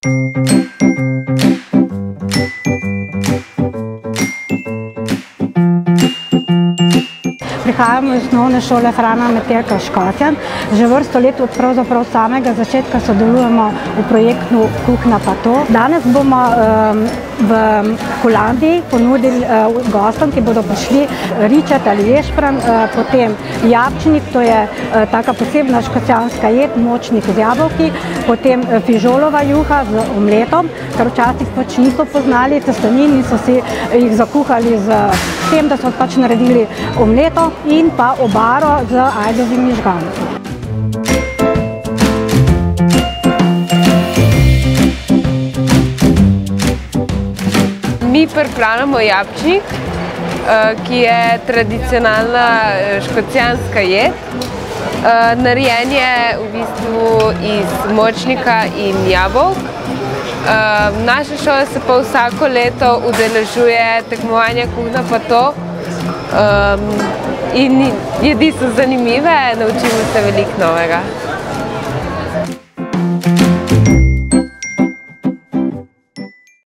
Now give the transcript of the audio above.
Prihajamo iz osnovne šole Frana Metelka Škocjan. Že vrsto let od pravzaprav samega začetka sodelujemo v projektu Kuhinja pa to. Danes bomo v Holandiji ponudili gostom, ki bodo prišli, ričet ali ješprenj, potem jabčnik, to je taka posebna škocjanska jed, močnik z jabolki, potem fižolova juha z omletom, ker včasih pač niso poznali testenin in so si jih zakuhali z tem, da so pač naredili omleto, in pa obaro z ajdovimi žganci. Mi pripravljamo jabčnik, ki je tradicionalna škocjanska jed. Narejen je v bistvu iz močnika in jabolk. Naša šola se pa vsako leto udeležuje tekmovanja Kuhinja pa to. In jedi so zanimive, naučimo se veliko novega.